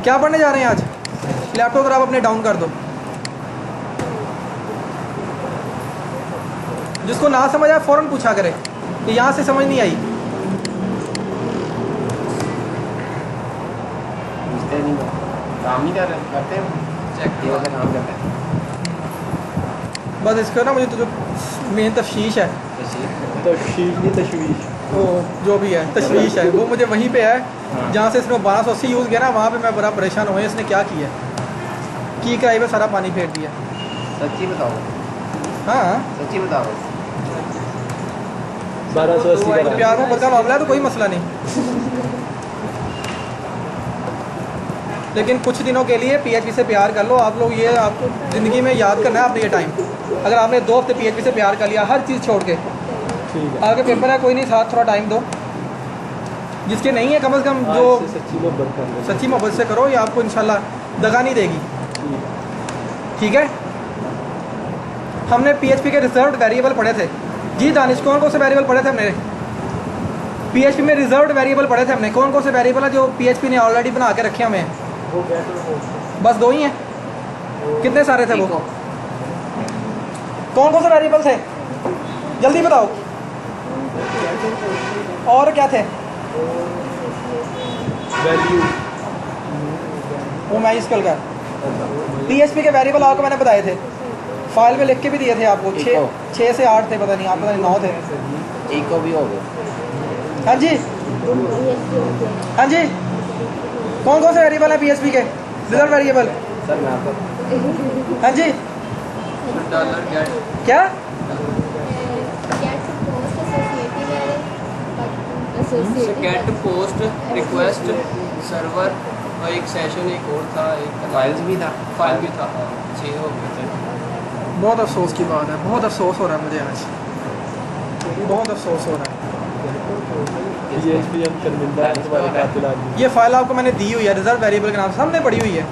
क्या पढ़ने जा रहे हैं आज? लैपटॉप अगर आप अपने डाउन कर दो। जिसको ना समझ आए फ़ौरन पूछा करे कि यहाँ से समझ नहीं आई। काम ही करते हैं, काम करते हैं। बस इसका ना मुझे तो जो मेन तफशीश है, तशवीश वो जो भी है तशवीश है, वो मुझे वहीं पे है जहाँ से इसने 1280 यूज़ किया ना, वहाँ पे मैं बड़ा परेशान हुआ। इसने क्या किया की कराई में सारा पानी फेर दिया। सच्ची बताओ, हाँ सच्ची बताओ। 1280 का प्यार मोहब्बत का मामला है तो कोई मसला नहीं, लेकिन कुछ दिनों के लिए PHP से प्यार कर लो आप लोग। ये आपको ज़िंदगी में याद करना है आपने ये टाइम। अगर आपने 2 हफ्ते PHP से प्यार कर लिया हर चीज़ छोड़ के, ठीक है। आगे पेपर है कोई नहीं, साथ थोड़ा टाइम दो। जिसके नहीं है कम से कम जो आज से सच्ची मोहब्बत कर लो। सच्ची मोहब्बत से करो, ये आपको इंशाल्लाह दगा नहीं देगी। ठीक है। हमने PHP के रिजर्व्ड वेरिएबल पढ़े थे जी। दानिश कौन कौन से वेरिएबल पढ़े थे हमने? PHP में रिजर्व्ड वेरिएबल पढ़े थे हमने। कौन कौन से वेरिएबल है जो PHP ने ऑलरेडी बना के रखे हमें? वो गेट और पोस्ट। बस 2 ही हैं। कितने सारे थे वो? कौन कौन से वेरिएबल थे जल्दी बताओ। और क्या थे? वैल्यू वो मैं इसकल का PHP के वेरिएबल आपको मैंने बताए थे, फाइल में लिख के भी दिए थे आपको। 6 से 8 थे, पता नहीं आप, पता नहीं 9 थे। इको भी हो गया। हाँ जी, हाँ जी। कौन कौन से वेरिएबल है PHP के रिजर्व वेरिएबल? सर मैं आपको हाँ जी। क्या? गेट पोस्ट रिक्वेस्ट सर्वर और एक सेशन एक और था, एक फाइल्स भी था। फाइल भी था। 6 हो गए थे। बहुत अफसोस की बात है, बहुत अफसोस हो रहा है मुझे आज, बहुत अफसोस हो रहा है। PHP हम शर्मिंदा हैं तुम्हारे कातिल आदमी। ये फाइल आपको मैंने दी हुई है रिजर्व वेरिएबल के नाम से, सामने पड़ी हुई है।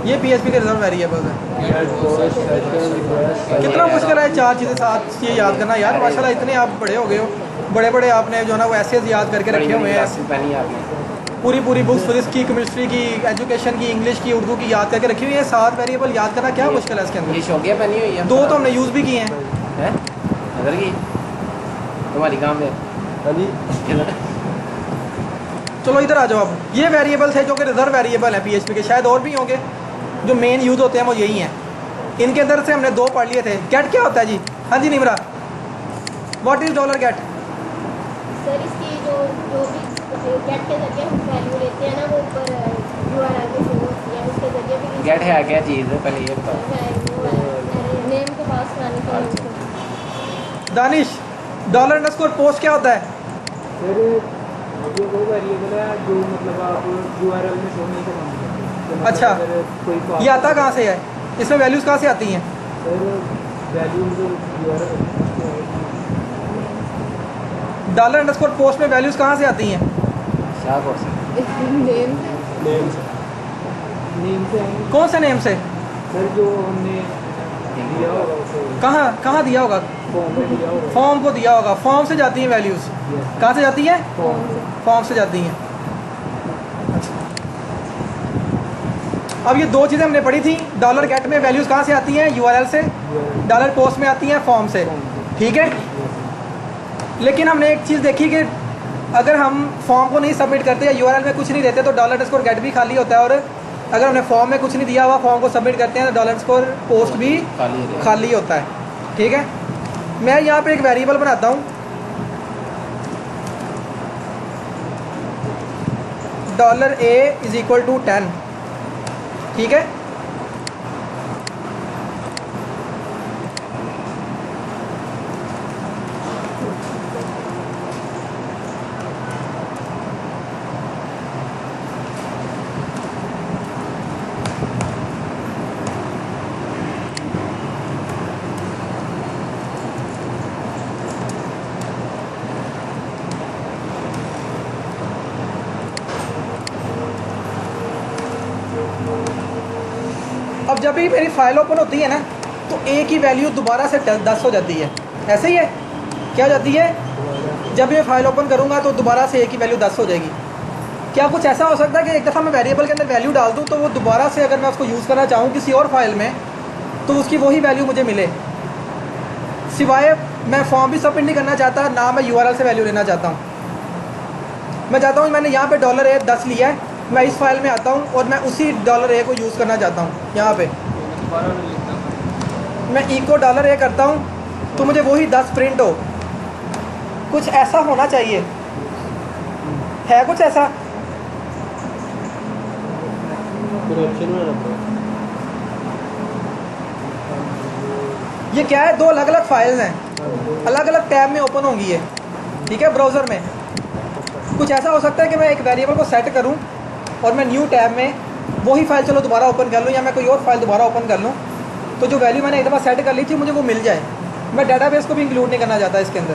ये PHP के रिजर्व वेरिएबल है। Get post session request. कितना मुश्किल है 4 चीज़ें साथ ये याद करना यार। माशाल्लाह इतने आप बड़े हो गए हो, बड़े बड़े आपने जो है ना वो ऐसे याद करके रखे हुए हैं। पहनी आपने पूरी बुक्स फिजिक्स की, केमिस्ट्री की, एजुकेशन की, इंग्लिश की, उर्दू की याद करके रखी हुई है। 7 वेरिएबल याद करना क्या मुश्किल है इसके ये अंदर? शौकिया पहनी हुई है। 2 तो हमने यूज़ भी किए हैं। हैं नजर की तुम्हारी काम है। हाँ जी। चलो इधर आ जाओ अब। ये वेरिएबल थे जो कि रिजर्व वेरिएबल है PHP के, शायद और भी होंगे। जो मेन यूज़ होते हैं वो यही हैं। इनके अंदर से हमने 2 पढ़ लिए थे। गेट क्या होता है जी? हाँ जी Nimra, what is $GATE? Sir इसकी जो भी गेट के जरिए हम वैल्यू लेते हैं ना, वो ऊपर URL में शो होती है, उसके जरिए भी गेट है क्या चीज़ है पहले ये बताओ। नेम के पास लाने के लिए। दानिश, $_पोस्ट क्या होता है? फिर ये वो वेरिएबल है जो मतलब आप URL में शो नहीं करवाएंगे। अच्छा, ये आता कहाँ से है? इसमें वैल्यूज़ कहाँ से आती हैं? फिर वैल्यूज URL $_पोस्ट में वैल्यूज़ कहाँ से आती हैं? शाह कौन सा नेम नेम से आएंगे। कौन से नेम से? सर जो हमने दिया होगा उसे कहाँ दिया होगा? फॉर्म में दिया होगा। फॉर्म को दिया होगा। फॉर्म से जाती हैं वैल्यूज़। कहाँ से जाती हैं? फॉर्म से जाती हैं। अब ये 2 चीज़ें हमने पढ़ी थी। $गेट में वैल्यूज़ कहाँ से आती हैं? URL से। $पोस्ट में आती हैं फॉर्म से। ठीक है। लेकिन हमने एक चीज़ देखी कि अगर हम फॉर्म को नहीं सबमिट करते या URL में कुछ नहीं देते तो $_गेट भी खाली होता है, और अगर हमने फॉर्म में कुछ नहीं दिया हुआ फॉर्म को सबमिट करते हैं तो $पोस्ट भी खाली होता है। ठीक है। मैं यहाँ पे एक वेरिएबल बनाता हूँ, $A = 10। ठीक है। अब जब भी मेरी फाइल ओपन होती है ना तो A की वैल्यू दोबारा से 10 हो जाती है। ऐसे ही है, क्या हो जाती है? जब ये फाइल ओपन करूँगा तो दोबारा से A की वैल्यू 10 हो जाएगी। क्या कुछ ऐसा हो सकता है कि एक दफ़ा मैं वेरिएबल के अंदर वैल्यू डाल दूँ तो वो दोबारा से अगर मैं उसको यूज़ करना चाहूँ किसी और फाइल में तो उसकी वही वैल्यू मुझे मिले, सिवाय मैं फॉर्म भी सबमिट नहीं करना चाहता, ना मैं यूआरएल से वैल्यू लेना चाहता हूँ। मैं चाहता हूँ मैंने यहाँ पे $10 लिया है, मैं इस फाइल में आता हूँ और मैं उसी $A को यूज़ करना चाहता हूँ। यहाँ पे दोबारा नहीं लिखता। मैं इको $A करता हूँ तो मुझे वही 10 प्रिंट हो। कुछ ऐसा होना चाहिए, है कुछ ऐसा? ये क्या है, दो अलग अलग फाइल्स हैं, अलग अलग टैब में ओपन होंगी ये, ठीक है, ब्राउज़र में। कुछ ऐसा हो सकता है कि मैं एक वेरिएबल को सेट करूं और मैं न्यू टैब में वही फाइल चलो दोबारा ओपन कर लूं, या मैं कोई और फाइल दोबारा ओपन कर लूं तो जो वैल्यू मैंने एक दफ़ा सेट कर ली थी मुझे वो मिल जाए। मैं डेटाबेस को भी इंक्लूड नहीं करना चाहता इसके अंदर।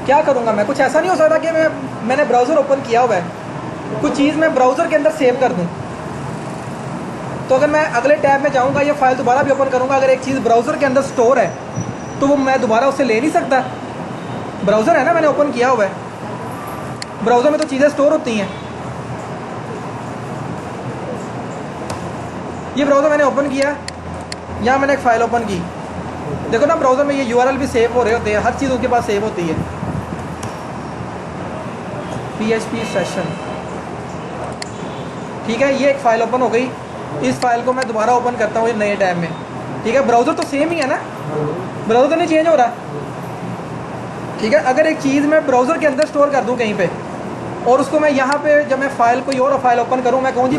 क्या करूँगा मैं? कुछ ऐसा नहीं हो सकता कि मैंने ब्राउज़र ओपन किया हुआ है, कुछ चीज़ मैं ब्राउज़र के अंदर सेव कर दूँ, तो अगर मैं अगले टैब में जाऊँगा ये फाइल दोबारा भी ओपन करूँगा, अगर एक चीज़ ब्राउज़र के अंदर स्टोर है तो वो मैं दोबारा उससे ले नहीं सकता। ब्राउज़र है ना, मैंने ओपन किया हुआ है, ब्राउज़र में तो चीज़ें स्टोर होती हैं। ये ब्राउज़र मैंने ओपन किया, यहाँ मैंने एक फ़ाइल ओपन की, देखो ना ब्राउज़र में ये यूआरएल भी सेव हो रहे होते हैं, हर चीज़ उनके पास सेव होती है। PHP सेशन, ठीक है, ये एक फ़ाइल ओपन हो गई। इस फाइल को मैं दोबारा ओपन करता हूँ ये नए टैब में, ठीक है, ब्राउज़र तो सेम ही है ना, ब्राउज़र तो नहीं चेंज हो रहा, ठीक है। अगर एक चीज़ मैं ब्राउज़र के अंदर स्टोर कर दूँ कहीं पे और उसको मैं यहाँ पे जब मैं फ़ाइल कोई और फाइल ओपन करूँ, मैं कहूँ जी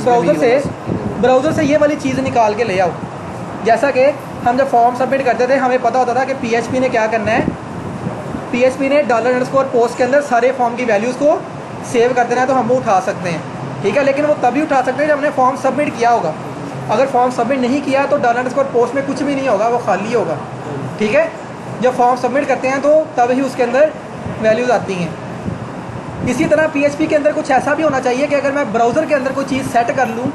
ब्राउज़र से ये वाली चीज़ निकाल के ले आओ। जैसा कि हम जब फॉर्म सबमिट करते थे हमें पता होता था कि PHP ने क्या करना है, PHP ने $_post के अंदर सारे फॉर्म की वैल्यूज़ को सेव कर देना है, तो हम वो उठा सकते हैं, ठीक है। लेकिन वो तभी उठा सकते हैं जब हमने फॉर्म सबमिट किया होगा। अगर फॉर्म सबमिट नहीं किया तो $_post में कुछ भी नहीं होगा, वो खाली होगा, ठीक है। जब फॉर्म सबमिट करते हैं तो तब ही उसके अंदर वैल्यूज़ आती हैं। इसी तरह PHP के अंदर कुछ ऐसा भी होना चाहिए कि अगर मैं ब्राउज़र के अंदर कोई चीज़ सेट कर लूँ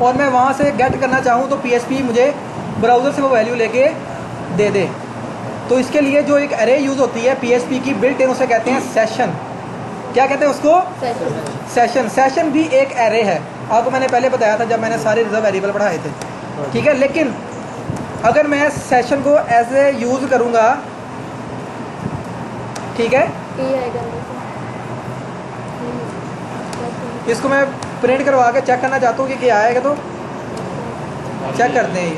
और मैं वहाँ से गेट करना चाहूँ तो PHP मुझे ब्राउज़र से वो वैल्यू लेके दे दे। तो इसके लिए जो एक एरे यूज़ होती है PHP की बिल्ट इन, उसे कहते हैं सेशन। क्या कहते हैं उसको? सेशन। सेशन भी एक एरे है, आपको मैंने पहले बताया था जब मैंने सारे रिजर्व वेरिएबल पढ़ाए थे, ठीक है। लेकिन अगर मैं सेशन को एज ए यूज़ करूँगा, ठीक है, इसको मैं प्रिंट करवा के चेक करना चाहता हूँ कि क्या आएगा, तो चेक करते हैं। ये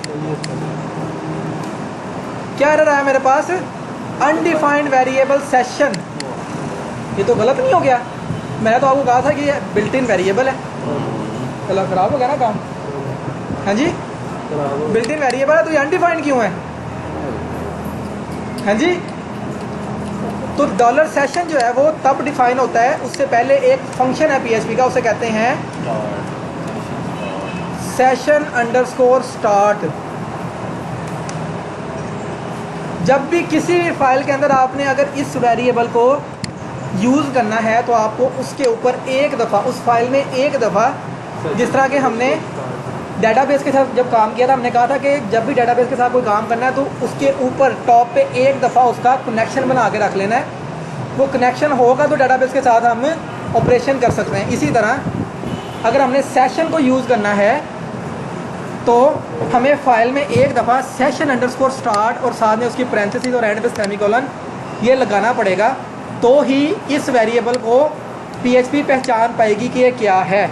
क्या एरर आया मेरे पास? Undefined variable session. ये तो गलत नहीं हो गया? मैंने तो आपको कहा था कि ये बिल्ट इन वेरिएबल है। चलो खराब हो गया ना काम? हाँ जी, बिल्ट इन वेरिएबल है तो ये अनडिफाइंड क्यों है? हाँ जी, तो $सेशन जो है वो तब डिफाइन होता है, उससे पहले एक फंक्शन है PHP का, उसे कहते हैं session_start। जब भी किसी फाइल के अंदर आपने अगर इस वेरिएबल को यूज़ करना है तो आपको उसके ऊपर एक दफ़ा, उस फाइल में एक दफ़ा, जिस तरह के हमने डेटाबेस के साथ जब काम किया था, हमने कहा था कि जब भी डेटाबेस के साथ कोई काम करना है तो उसके ऊपर टॉप पे एक दफ़ा उसका कनेक्शन बना के रख लेना है। वो कनेक्शन होगा तो डेटाबेस के साथ हम ऑपरेशन कर सकते हैं। इसी तरह अगर हमने सेशन को यूज़ करना है तो हमें फ़ाइल में एक दफ़ा session_start और साथ में उसकी पैरेंथेसिस और एंड पे सेमीकोलन ये लगाना पड़ेगा, तो ही इस वेरिएबल को PHP पहचान पाएगी कि ये क्या है।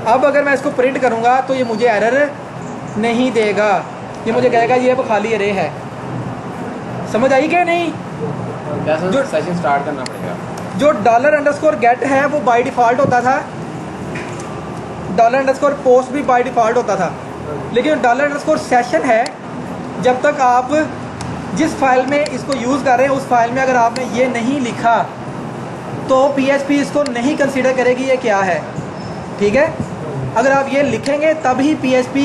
अब अगर मैं इसको प्रिंट करूँगा तो ये मुझे एरर नहीं देगा, ये मुझे कहेगा ये अब खाली एरे है। समझ आई क्या? नहीं, जो सेशन स्टार्ट करना पड़ेगा। जो $_get है वो बाय डिफ़ॉल्ट होता था, $_post भी बाय डिफ़ॉल्ट होता था, लेकिन $_session है, जब तक आप जिस फाइल में इसको यूज़ कर रहे हैं उस फाइल में अगर आपने ये नहीं लिखा तो PHP इसको नहीं कंसीडर करेगी ये क्या है, ठीक है। अगर आप ये लिखेंगे तभी PHP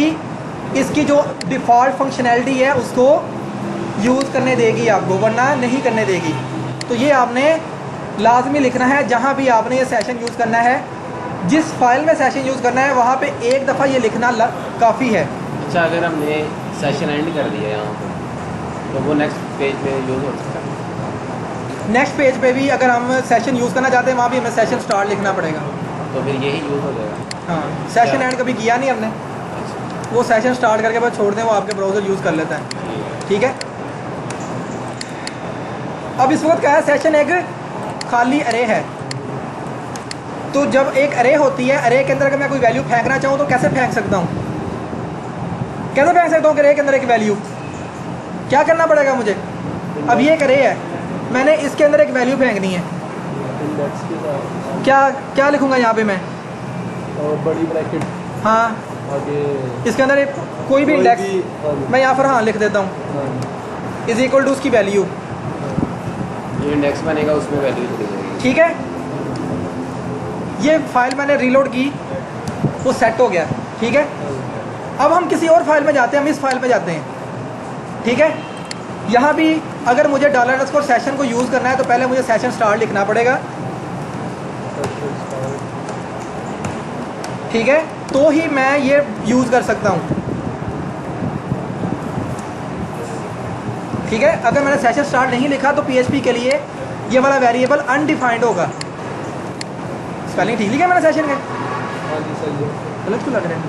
इसकी जो डिफ़ॉल्ट फंक्शनैलिटी है उसको यूज़ करने देगी आपको, वरना नहीं करने देगी। तो ये आपने लाजमी लिखना है जहाँ भी आपने ये सेशन यूज़ करना है, जिस फाइल में सेशन यूज़ करना है वहाँ पे एक दफ़ा ये लिखना काफ़ी है। अच्छा, अगर हमने सेशन एंड कर दिया यहाँ पर तो वो नेक्स्ट पेज में यूज़ हो सकता है? नेक्स्ट पेज पे भी अगर हम सेशन यूज़ करना चाहते हैं वहाँ भी हमें सेशन स्टार्ट लिखना पड़ेगा। तो फिर यही यूज़ हो जाएगा। हाँ, सेशन एंड कभी किया नहीं हमने, वो सेशन स्टार्ट करके बाद छोड़ दें, वो आपके ब्राउज़र यूज़ कर लेता है। ठीक है, अब इस वक्त क्या है, सेशन एक खाली अरे है। तो जब एक अरे होती है, अरे के अंदर अगर मैं कोई वैल्यू फेंकना चाहूँ तो कैसे फेंक सकता हूँ? कैसे फेंक सकता हूँ अरे के अंदर एक वैल्यू? क्या करना पड़ेगा मुझे? अब ये एक अरे है, मैंने इसके अंदर एक वैल्यू फेंकनी है, इंडेक्स के साथ क्या क्या लिखूँगा यहाँ पे मैं? और बड़ी ब्रैकेट हाँ, आगे इसके अंदर एक कोई भी इंडेक्स, मैं यहाँ पर हाँ लिख देता हूँ, इज इक्वल टू उसकी वैल्यू। ये इंडेक्स बनेगा, उसमें वैल्यू चली जाएगी। ठीक है, ये फाइल मैंने रीलोड की, वो सेट हो गया। ठीक है, अब हम किसी और फाइल में जाते हैं, हम इस फाइल में जाते हैं। ठीक है, यहाँ भी अगर मुझे $_सेशन को यूज़ करना है तो पहले मुझे सेशन स्टार्ट लिखना पड़ेगा। ठीक है, तो ही मैं ये यूज़ कर सकता हूँ। ठीक है, अगर मैंने सेशन स्टार्ट नहीं लिखा तो PHP के लिए ये वाला वेरिएबल अनडिफाइंड होगा। स्पेलिंग ठीक लिखा मैंने सेशन का? हाँ जी सही है। गलत क्यों लग रहा है?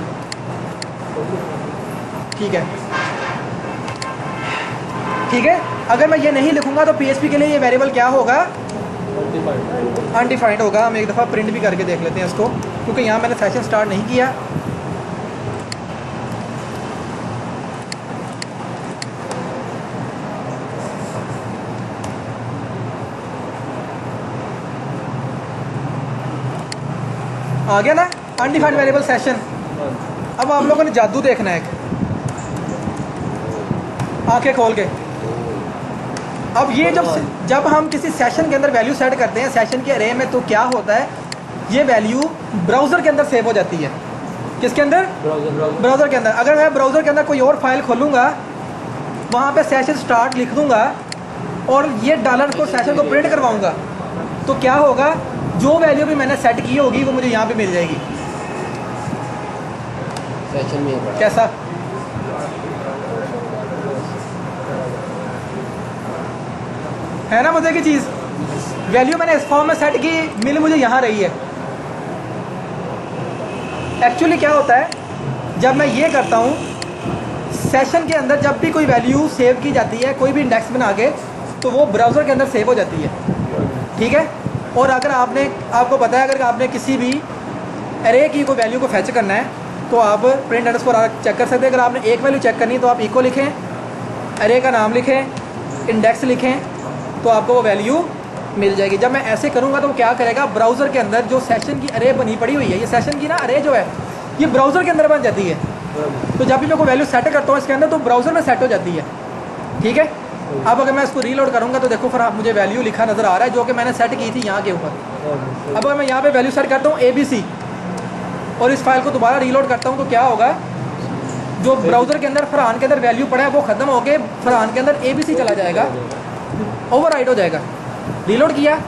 ठीक है, ठीक है, अगर मैं ये नहीं लिखूंगा तो PHP के लिए ये वेरिएबल क्या होगा? अनडिफाइंड होगा। हम एक दफ़ा प्रिंट भी करके देख लेते हैं इसको, क्योंकि यहाँ मैंने सेशन स्टार्ट नहीं किया। आ गया ना अनडिफाइंड वेरिएबल सेशन। अब आप लोगों ने जादू देखना है, आंखें खोल के। अब ये जब हम किसी सेशन के अंदर वैल्यू सेट करते हैं सेशन के अरे में, तो क्या होता है, ये वैल्यू ब्राउज़र के अंदर सेव हो जाती है। किसके अंदर? ब्राउज़र के अंदर। अगर मैं ब्राउज़र के अंदर कोई और फाइल खोलूँगा, वहाँ पे सेशन स्टार्ट लिख दूँगा और ये डॉलर को सेशन को प्रिंट करवाऊँगा, तो क्या होगा, जो वैल्यू भी मैंने सेट की होगी वो मुझे यहाँ पे मिल जाएगी। सेशन में ही कैसा है ना मजे की चीज़? वैल्यू मैंने इस फॉर्म में सेट की, मिल मुझे यहाँ रही है। एक्चुअली क्या होता है, जब मैं ये करता हूँ, सेशन के अंदर जब भी कोई वैल्यू सेव की जाती है, कोई भी इंडेक्स बना के, तो वो ब्राउज़र के अंदर सेव हो जाती है। ठीक है, और अगर आपको पता है, अगर आपने किसी भी अरे की कोई वैल्यू को फैच करना है तो आप प्रिंट अंडरस्कोर चेक कर सकते हैं। अगर आपने एक वैल्यू चेक करनी है तो आप इको लिखें, अरे का नाम लिखें, इंडेक्स लिखें, तो आपको वो वैल्यू मिल जाएगी। जब मैं ऐसे करूँगा तो वो क्या करेगा, ब्राउज़र के अंदर जो सेशन की अरे बनी पड़ी हुई है, ये सेशन की ना अरे जो है, ये ब्राउज़र के अंदर बन जाती है। तो जब भी मैं कोई वैल्यू सेट करता हूँ इसके अंदर, तो ब्राउज़र में सेट हो जाती है। ठीक है, अब अगर मैं इसको रीलोड करूँगा तो देखो फिर आप मुझे वैल्यू लिखा नज़र आ रहा है जो कि मैंने सेट की थी यहाँ के ऊपर। अब अगर मैं यहाँ पे वैल्यू सेट करता हूँ ABC और इस फाइल को दोबारा रीलोड करता हूँ, तो क्या होगा, जो ब्राउज़र के अंदर फरहान के अंदर वैल्यू पड़ा है वो ख़त्म हो के फरहान के अंदर ABC चला जाएगा, ओवरराइट हो जाएगा। रीलोड किया,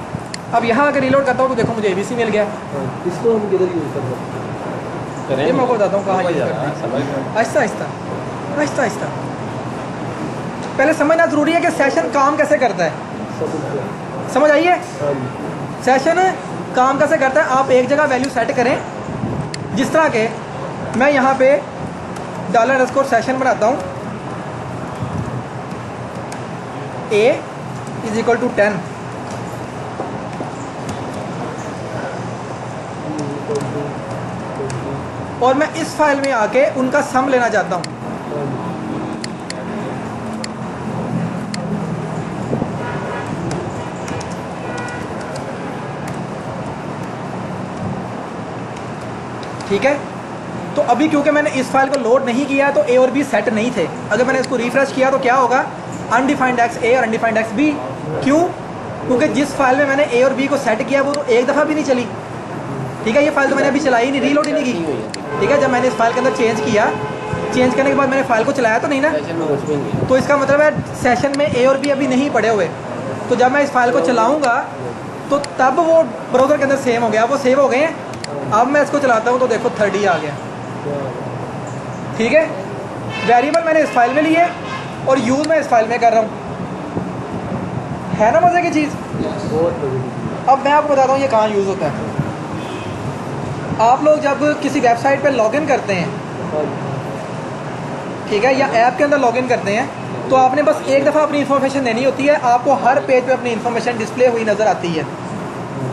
अब यहाँ अगर रीलोड करता हूँ तो देखो मुझे ABC मिल गया। इसको हम किधर यूज़ कर सकते हैं? ये मैं आपको बताता हूँ कहाँ यूज़ करते हैं। आहिस्ता आहिस्ता आहिस्ता आहिस्ता, पहले समझना ज़रूरी है कि सेशन काम कैसे करता है। समझ आई है? सेशन काम कैसे करता है। आप एक जगह वैल्यू सेट करें, जिस तरह के मैं यहाँ पे $_सेशन बनाता हूँ, A = 10, और मैं इस फाइल में आके उनका सम लेना चाहता हूँ। ठीक है, तो अभी क्योंकि मैंने इस फाइल को लोड नहीं किया तो A और B सेट नहीं थे। अगर मैंने इसको रिफ्रेश किया तो क्या होगा, अनडिफाइंड एक्स ए और अनडिफाइंड एक्स बी। क्यों? क्योंकि जिस फाइल में मैंने ए और बी को सेट किया वो तो एक दफ़ा भी नहीं चली। ठीक है, ये फाइल तो मैंने अभी चलाई नहीं, रीलोड ही नहीं की। ठीक है, जब मैंने इस फाइल के अंदर चेंज किया, चेंज करने के बाद मैंने फाइल को चलाया तो नहीं ना, तो इसका मतलब है सेशन में ए और बी अभी नहीं पड़े हुए। तो जब मैं इस फाइल को चलाऊँगा तो तब वो ब्राउज़र के अंदर सेव हो गया, वो सेव हो गए हैं। अब मैं इसको चलाता हूँ तो देखो 30 आ गया। ठीक है, वेरिएबल मैंने इस फाइल में लिए और यूज़ मैं इस फाइल में कर रहा हूँ। है ना मज़े की चीज़? बहुत बढ़िया। अब मैं आपको बताता हूँ ये कहाँ यूज़ होता है। आप लोग जब किसी वेबसाइट पर लॉगिन करते हैं, ठीक है, या ऐप के अंदर लॉगिन करते हैं, तो आपने बस एक दफ़ा अपनी इन्फॉर्मेशन देनी होती है, आपको हर पेज पे अपनी इन्फॉर्मेशन डिस्प्ले हुई नज़र आती है।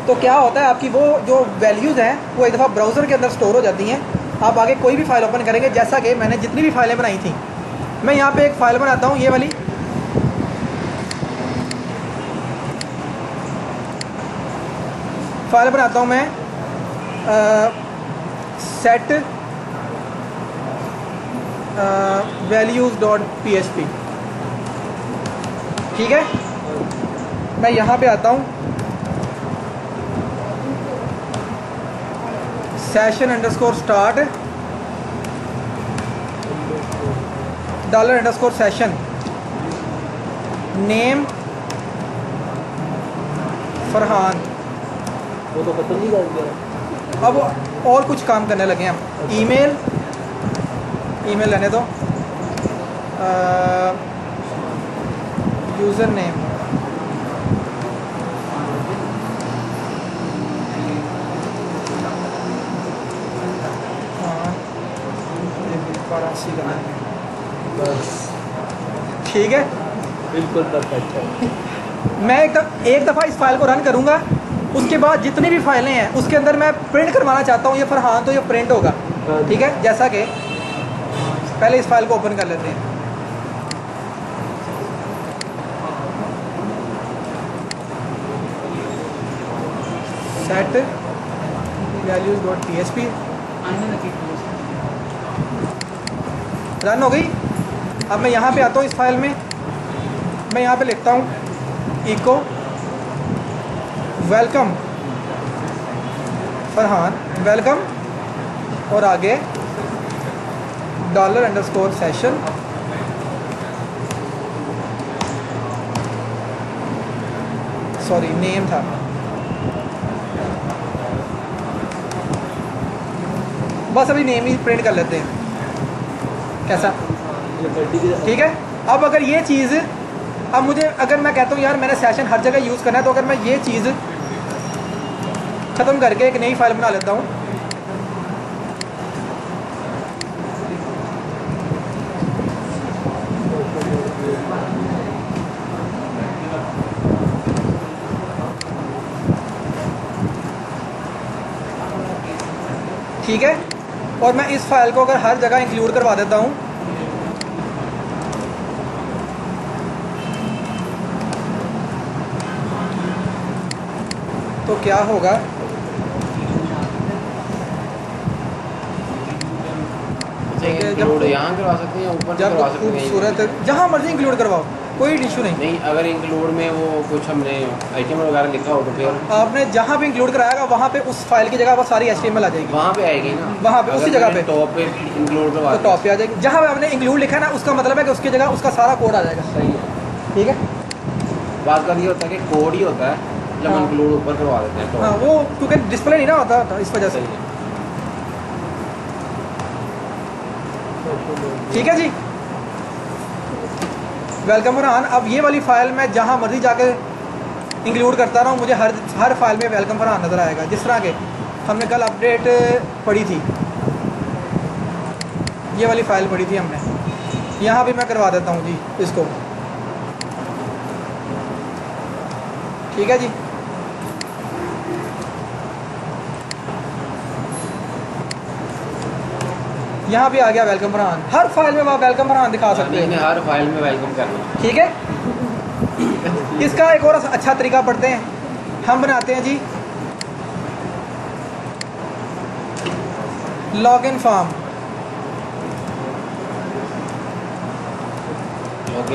तो क्या होता है, आपकी वो जो वैल्यूज़ हैं वो एक दफ़ा ब्राउज़र के अंदर स्टोर हो जाती हैं। आप आगे कोई भी फाइल ओपन करेंगे, जैसा कि मैंने जितनी भी फाइलें बनाई थी, मैं यहाँ पे एक फ़ाइल बनाता हूँ, ये वाली फाइल बनाता हूँ मैं, सेट values.php, ठीक है। मैं यहाँ पे आता हूँ, session_start $_session नेम फरहान। वो तो खत्म नहीं कर दिया। अब और कुछ काम करने लगे हम। ईमेल लेने दो, यूज़र नेम, हाँ, बस ठीक है। बिल्कुल परफेक्ट है। मैं एक दफ़ा इस फाइल को रन करूँगा, उसके बाद जितनी भी फाइलें हैं उसके अंदर मैं प्रिंट करवाना चाहता हूँ ये फरहान, तो ये प्रिंट होगा, ठीक है। जैसा कि पहले इस फाइल को ओपन कर लेते हैं। सेट values.php रन हो गई। अब मैं यहाँ पे आता हूँ, इस फाइल में मैं यहाँ पे लिखता हूँ इको वेलकम फरहान, वेलकम, और आगे $_session सॉरी नेम था, बस अभी नेम ही प्रिंट कर लेते हैं, कैसा, ठीक है। अब अगर ये चीज़, अब मुझे अगर मैं कहता हूँ यार मैंने सेशन हर जगह यूज़ करना है, तो अगर मैं ये चीज़ ख़त्म करके एक नई फाइल बना लेता हूँ, ठीक है, और मैं इस फाइल को अगर हर जगह इंक्लूड करवा देता हूँ, तो क्या होगा, इंक्लूड यहाँ करवा सकते हैं, ऊपर जब करवा सकते हैं। खूबसूरत जहाँ मर्जी इंक्लूड करवाओ, कोई इशू नहीं। नहीं, अगर इंक्लूड में वो कुछ हमने HTML वगैरह लिखा हो तो फिर आपने जहाँ भी इंक्लूड कराएगा वहाँ पे उस फाइल की जगह वो सारी HTML आ जाएगी, वहाँ पे आएगी ना, वहाँ पे उसी जगह पे टॉप पे इंक्लूड करवा तो टॉप पे आ जाएगी। जहाँ पे आपने इंक्लूड लिखा है ना, उसका मतलब है कि उसकी जगह उसका सारा कोड आ जाएगा, सही है। ठीक है। बात का ये होता है कि कोड ही होता है जब हाँ। इंक्लूड ऊपर करवा देते हैं हाँ, तो वो क्योंकि डिस्प्ले नहीं ना होता था, इस वजह से, सही है। ठीक है जी। वेलकम फरहान। अब ये वाली फ़ाइल मैं जहाँ मर्जी जाके इंक्लूड करता रहा हूँ, मुझे हर फाइल में वेलकम फरहान नज़र आएगा। जिस तरह के हमने कल अपडेट पढ़ी थी, ये वाली फ़ाइल पढ़ी थी हमने, यहाँ भी मैं करवा देता हूँ जी इसको, ठीक है जी। यहाँ भी आ गया वेलकम फरहान। हर फाइल में आप वेलकम फरहान दिखा सकते इन्हें हैं, हर फाइल में वेलकम करना, ठीक है। इसका एक और अच्छा तरीका पढ़ते हैं, हम बनाते हैं जी लॉगिन फॉर्म।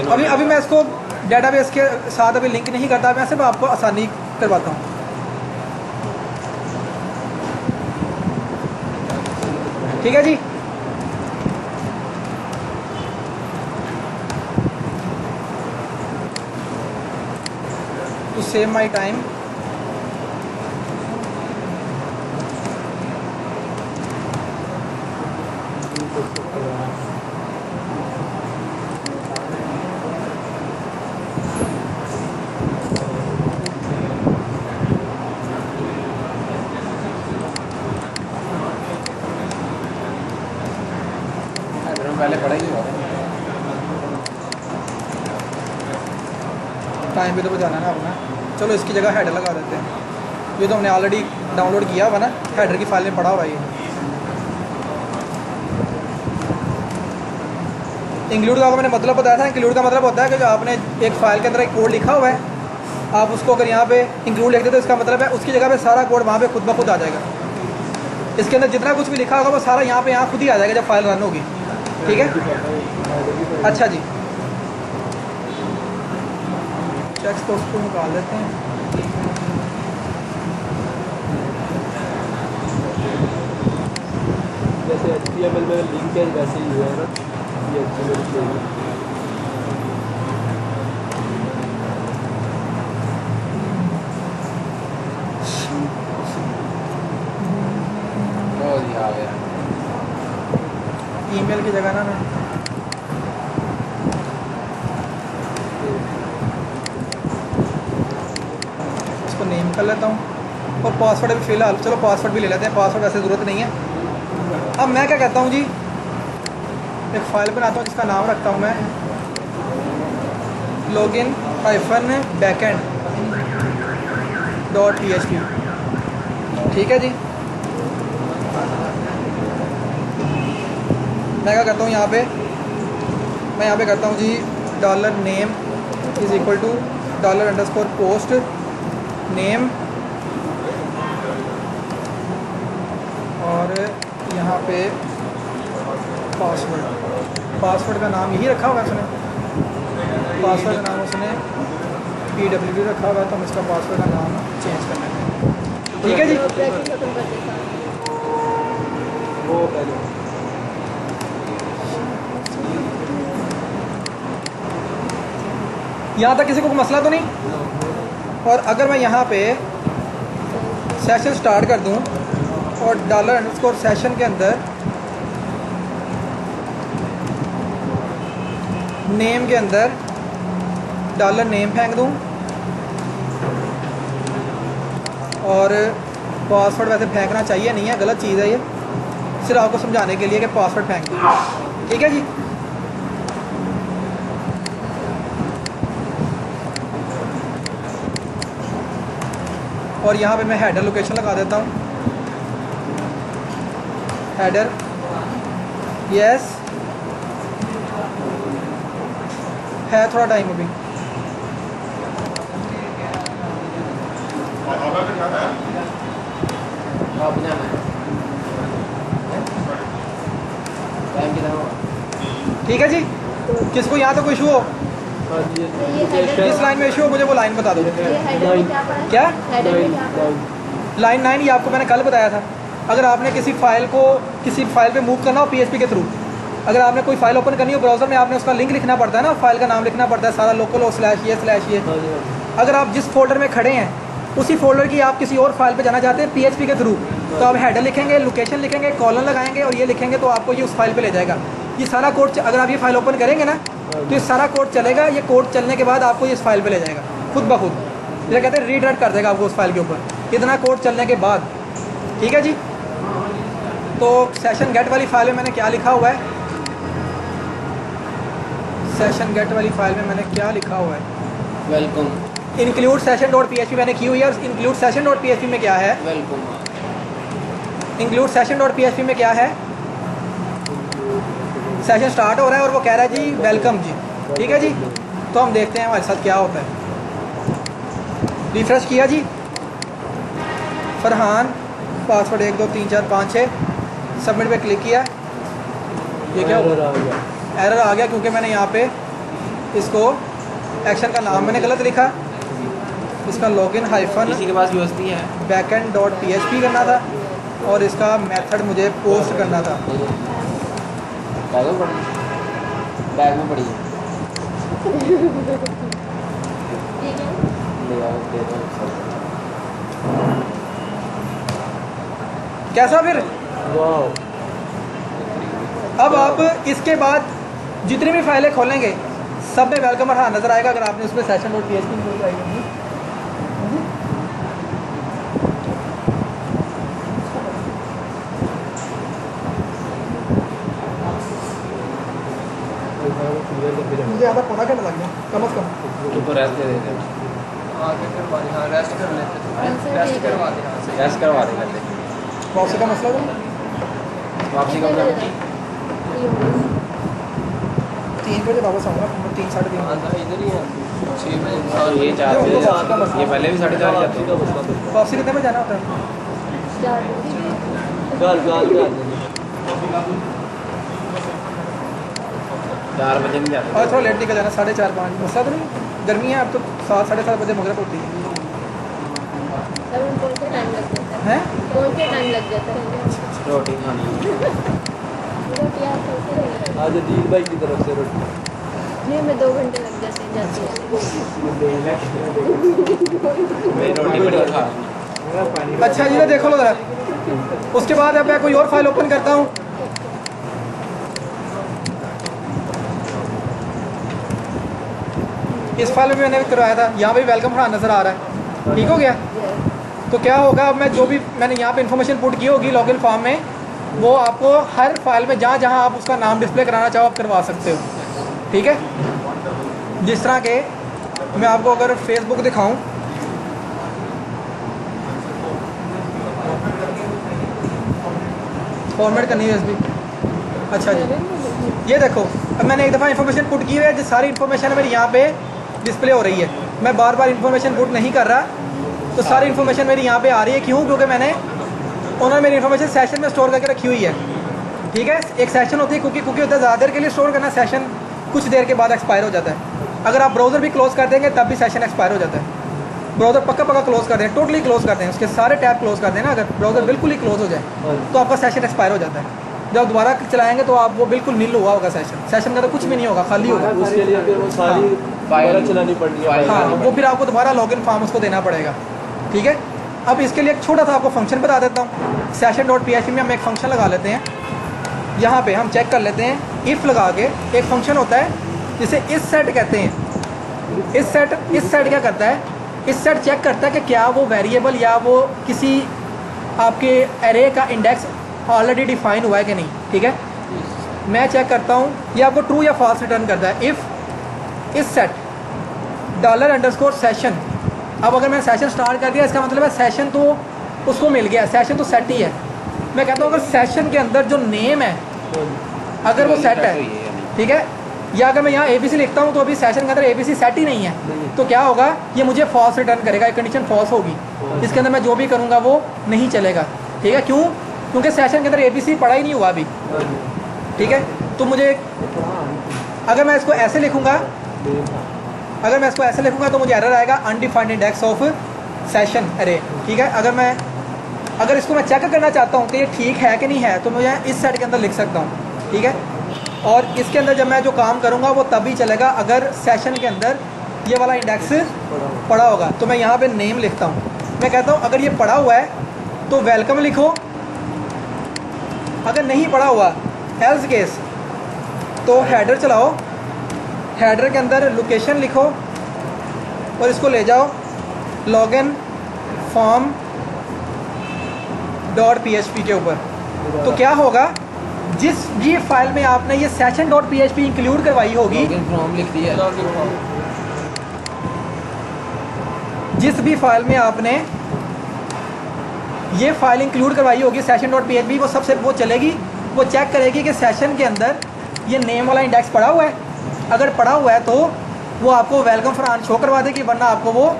अभी मैं इसको डेटाबेस के साथ अभी लिंक नहीं करता, मैं सिर्फ आपको आसानी करवाता हूँ, ठीक है जी। To save my time, पहले पढ़ा ही हुआ था। टाइम भी तो बचाना है ना अपना। चलो इसकी जगह हेडर लगा देते हैं। ये तो हमने ऑलरेडी डाउनलोड किया हुआ ना, हेडर की फाइल में पड़ा हुआ है ये। इंक्लूड का आपको मैंने मतलब बताया था। इंक्लूड का मतलब होता है कि जो आपने एक फ़ाइल के अंदर एक कोड लिखा हुआ है, आप उसको अगर यहाँ पे इंक्लूड लिख देते तो इसका मतलब है उसकी जगह पे सारा कोड वहाँ पे खुद ब खुद आ जाएगा। इसके अंदर जितना कुछ भी लिखा होगा वो सारा यहाँ खुद ही आ जाएगा जब फाइल रन होगी। ठीक है, अच्छा जी, चेक्स को उसको निकाल देते हैं। जैसे HTML में लिंक है वैसे ही है ना, ये HTML से बहुत ही आ गया। ईमेल की जगह ना मैं इसको नेम कर लेता हूँ और पासवर्ड अभी फ़िलहाल चलो पासवर्ड भी ले लेते हैं। पासवर्ड वैसे ज़रूरत नहीं है। अब मैं क्या कहता हूँ जी, एक फ़ाइल बनाता हूँ जिसका नाम रखता हूँ मैं login-backend.php। ठीक है जी, मैं क्या करता हूँ यहाँ पे, मैं यहाँ पे करता हूँ जी $name is equal to $_post name और यहाँ पे पासवर्ड का नाम यही रखा हुआ है उसने। पासवर्ड का नाम उसने PWD रखा हुआ है, तो हम इसका पासवर्ड का नाम चेंज कर लेते हैं। ठीक है जी, ऑपरेशन खत्म कर देता है। वो पहले यहाँ तक किसी को कोई मसला तो नहीं। और अगर मैं यहाँ पे सेशन स्टार्ट कर दूँ और $_सेशन के अंदर नेम के अंदर $name फेंक दूँ और पासवर्ड वैसे फेंकना चाहिए नहीं है, गलत चीज़ है ये, सिर्फ आपको समझाने के लिए कि पासवर्ड फेंक दूँ। ठीक है जी, और यहाँ पे मैं हेडर लोकेशन लगा देता हूँ। हेडर यस है, थोड़ा टाइम अभी। आप जाना है टाइम कितना हुआ? ठीक है जी, किसको यहाँ तो कोई इशू हो, हाँ जी, ये header जिस लाइन में इशू हो मुझे वो लाइन बता दो। ये हेडर में क्या पड़ा है? क्या हेडर में क्या पड़ा है? लाइन 9 ये आपको मैंने कल बताया था। अगर आपने किसी फाइल पे मूव करना हो PHP के थ्रू, अगर आपने कोई फाइल ओपन करनी हो ब्राउज़र में, आपने उसका लिंक लिखना पड़ता है ना, फाइल का नाम लिखना पड़ता है सारा, लोकल हो /ये /ये। हाँ जी, हाँ जी। अगर आप जिस फोल्डर में खड़े हैं उसी फोल्डर की आप किसी और फाइल पे जाना चाहते हैं PHP के थ्रू, तो आप हेडर लिखेंगे, लोकेशन लिखेंगे, कॉलन लगाएंगे और ये लिखेंगे तो आपको ये उस फाइल पे ले जाएगा। ये सारा कोड अगर आप ये फाइल ओपन करेंगे ना तो ये सारा कोड चलेगा। ये कोड चलने के बाद आपको ये इस फाइल पे ले जाएगा खुद ब खुद। ये कहते हैं रीडायरेक्ट कर देगा आपको उस फाइल के ऊपर, इतना कोड चलने के बाद। ठीक है जी, तो सेशन गेट वाली फाइल में मैंने क्या लिखा हुआ है, सेशन गेट वाली फाइल में मैंने क्या लिखा हुआ है, वेलकम इंक्लूड सेशन.php मैंने की हुई है। और इंक्लूड सेशन.php में क्या है, वेलकम इंक्लूड सेशन.php में क्या है, सेशन स्टार्ट हो रहा है और वो कह रहा है जी वेलकम जी। ठीक है जी, तो हम देखते हैं हमारे साथ क्या होता है। रिफ्रेश किया जी, फरहान पासवर्ड 1 2 3 4 5 6, सबमिट पे क्लिक किया, ये क्या हुआ, Error आ गया। एरर आ गया क्योंकि मैंने यहाँ पे इसको एक्शन का नाम मैंने गलत लिखा। इसका लॉगिन हाइफन किसी के पास USB है? backend.php करना था और इसका मेथड मुझे पोस्ट करना था। कागज पड़ी बैग में पड़ी है, ये क्या? ले आओ दे दो सब। कैसा फिर, वाह, अब आप इसके बाद जितनी भी फाइलें खोलेंगे सब में वेलकम बटन नजर आएगा अगर आपने उसमें सेशन.php लगाई होगी। मुझे आधा पौना घंटा लग गया कम अज़ कम। तो रेस्ट दे देते हैं, आगे करवा दे, हाँ रेस्ट कर लेते थे, रेस्ट करवा दे, हाँ सही। रेस्ट करवा देंगे करते वापसी का मसला था वापसी कब करें? 3 बजे वापस आऊँगा, 3 साढ़े 3। हाँ था इधर ही है 6 बजे और ये 4 जो बजे उनको बात का जाते हैं। मसला- ये पहले भी 4:30 जाते हैं। वापसी कितने बजे जाना होता है? 4 बजे नहीं जाते। और थोड़ा लेट निकल जाना, 4:30 5। मसला तो नहीं, गर्मी है अब तो 7 साढ़े 7 बजे मगरब होती है। तब उनको कौन से टाइम लग जाता है? हैं कौन से टाइम लग जाता है? रोटी खानी है। रोटी आप कैसे रहेंगे? आज अजीत भाई की तरफ से रोटी जी हमें 2 घंटे लग जाते हैं जाते मैं रोटी बड़ी खा अच्छा ये देखो लो ज़रा। उसके बाद अब मैं कोई और फाइल ओपन करता हूँ। इस फाइल में मैंने करवाया था, यहाँ पे वेलकम फॉर नज़र आ रहा है, ठीक हो गया। तो क्या होगा, अब मैं जो भी मैंने यहाँ पे इन्फॉर्मेशन पुट की होगी लॉगिन फॉर्म में, वो आपको हर फाइल में जहाँ जहाँ आप उसका नाम डिस्प्ले कराना चाहो आप करवा सकते हो, ठीक है। जिस तरह के मैं आपको अगर फेसबुक दिखाऊं, फॉर्मेट करनी है एसबी। अच्छा जी, ये देखो अब मैंने एक दफ़ा इन्फॉर्मेशन पुट की है, जो सारी इन्फॉर्मेशन मेरी यहाँ पे डिस्प्ले हो रही है। मैं बार बार इन्फॉर्मेशन पुट नहीं कर रहा, तो सारी इन्फॉर्मेशन मेरी यहाँ पे आ रही है। क्यों? क्योंकि मैंने उन्होंने मेरी इन्फॉर्मेशन सेशन में स्टोर करके रखी हुई है, ठीक है। एक सेशन होती है कुकी होता है, ज़्यादा देर के लिए स्टोर करना, सेशन कुछ देर के बाद एक्सपायर हो जाता है। अगर आप ब्राउज़र भी क्लोज़ कर देंगे तब भी सेशन एक्सपायर हो जाता है। ब्राउज़र पक्का क्लोज़ कर दें, टोटली क्लोज़ कर दें, उसके सारे टैब क्लोज़ कर दें ना, अगर ब्राउज़र बिल्कुल ही क्लोज़ हो जाए तो आपका सेशन एक्सपायर हो जाता है। जब दोबारा चलाएंगे तो आप वो बिल्कुल नील हुआ होगा, सेशन का तो कुछ भी नहीं होगा, खाली होगा। उसके लिए फिर वो सारी दोबारा चलानी पड़नी है। हाँ, वो फिर आपको दोबारा लॉगिन फॉर्म उसको देना पड़ेगा, ठीक है। अब इसके लिए एक छोटा सा आपको फंक्शन बता देता हूँ। session.php में हम एक फंक्शन लगा लेते हैं। यहाँ पे हम चेक कर लेते हैं, इफ़ लगा के एक फंक्शन होता है जिसे इस सेट कहते हैं। इस सेट क्या करता है, इस सेट चेक करता है कि क्या वो वेरिएबल या वो किसी आपके एरे का इंडेक्स ऑलरेडी डिफाइन हुआ है कि नहीं, ठीक है। मैं चेक करता हूँ, ये आपको ट्रू या फॉल्स रिटर्न करता है। इफ़ इस सेट $_session, अब अगर मैंने सेशन स्टार्ट कर दिया इसका मतलब है सेशन तो उसको मिल गया, सेशन तो सेट ही है। मैं कहता हूँ अगर सेशन के अंदर जो नेम है अगर वो सेट है, ठीक है, या अगर मैं यहाँ ABC लिखता हूँ तो अभी सेशन के अंदर ABC सेट ही नहीं है, तो क्या होगा, ये मुझे फॉल्स रिटर्न करेगा, एक कंडीशन फॉल्स होगी। इसके अंदर मैं जो भी करूँगा वो नहीं चलेगा, ठीक है। क्यों? क्योंकि सेशन के अंदर ABC पढ़ा ही नहीं हुआ अभी, ठीक है। तो मुझे अगर मैं इसको ऐसे लिखूँगा, तो मुझे एरर आएगा undefined index of session array, ठीक है। अगर इसको मैं चेक करना चाहता हूँ कि ये ठीक है कि नहीं है, तो मुझे इस सेट के अंदर लिख सकता हूँ, ठीक है। और इसके अंदर जब मैं जो काम करूँगा वो तभी चलेगा अगर सेशन के अंदर ये वाला इंडेक्स पड़ा होगा। तो मैं यहाँ पे नेम लिखता हूँ, मैं कहता हूँ अगर ये पड़ा हुआ है तो वेलकम लिखो, अगर नहीं पड़ा हुआ एल्स केस तो हेडर चलाओ, हेडर के अंदर लोकेशन लिखो और इसको ले जाओ लॉगिन फॉर्म .php के ऊपर। तो क्या होगा, जिस भी फाइल में आपने ये session.php इंक्लूड करवाई होगी, फॉर्म लिख दिया, लॉगिन फॉर्म, जिस भी फाइल में आपने ये फाइल इंक्लूड करवाई होगी session.php, वो सबसे वो चलेगी, वो चेक करेगी कि सेशन के अंदर ये नेम वाला इंडेक्स पड़ा हुआ है। अगर पड़ा हुआ है तो वो आपको वेलकम फॉर शो करवा देगी, वरना आपको वो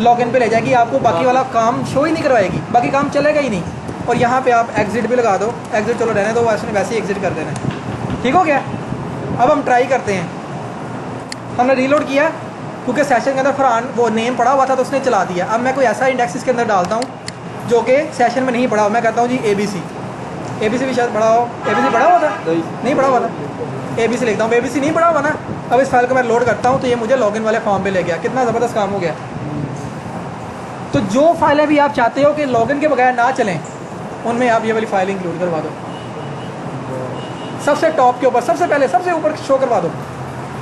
लॉगिन पे ले जाएगी, आपको बाकी वाला काम शो ही नहीं करवाएगी, बाकी काम चलेगा ही नहीं। और यहाँ पे आप एग्जिट भी लगा दो, एग्जिट चलो रहने दो, वैसे ही एग्जिट कर देना, ठीक हो गया। अब हम ट्राई करते हैं, हमने रीलोड किया क्योंकि सेशन के अंदर फरहान वो नेम पड़ा हुआ था तो उसने चला दिया। अब मैं कोई ऐसा इंडेक्स इसके अंदर डालता हूँ जो कि सेशन में नहीं पड़ा हो। मैं कहता हूँ जी ABC भी शायद पड़ा हो, ABC पड़ा हुआ था, नहीं पड़ा हुआ था, ABC लिखता हूँ, ABC नहीं पड़ा हुआ ना। अब इस फाइल को मैं लोड करता हूँ तो ये मुझे लॉगिन वाले फॉर्म पे ले गया, कितना ज़बरदस्त काम हो गया। तो जो फाइलें भी आप चाहते हो कि लॉगिन के बगैर ना चलें, उनमें आप ये वाली फाइल इंक्लूड करवा दो, सबसे टॉप के ऊपर, सबसे पहले सबसे ऊपर शो करवा दो।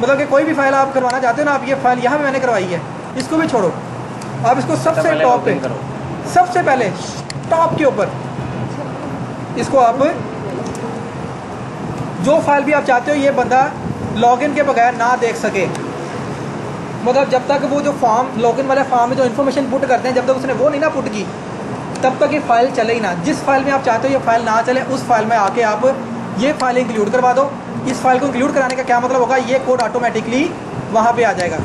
मतलब कि कोई भी फाइल आप करवाना चाहते हो ना, आप ये फाइल यहाँ पे मैंने करवाई है, इसको भी छोड़ो, आप इसको सबसे टॉप पे, सबसे पहले टॉप के ऊपर इसको आप, जो फाइल भी आप चाहते हो ये बंदा लॉगिन के बगैर ना देख सके। मतलब जब तक वो जो फॉर्म लॉगिन वाले फॉर्म में जो इन्फॉर्मेशन पुट करते हैं, जब तक उसने वो नहीं ना पुट की, तब तक ये फाइल चले ही ना। जिस फाइल में आप चाहते हो ये फाइल ना चले, उस फाइल में आके आप ये फाइल इंक्लूड करवा दो। इस फाइल को इंक्लूड कराने का क्या मतलब होगा, ये कोड ऑटोमेटिकली वहाँ पे आ जाएगा।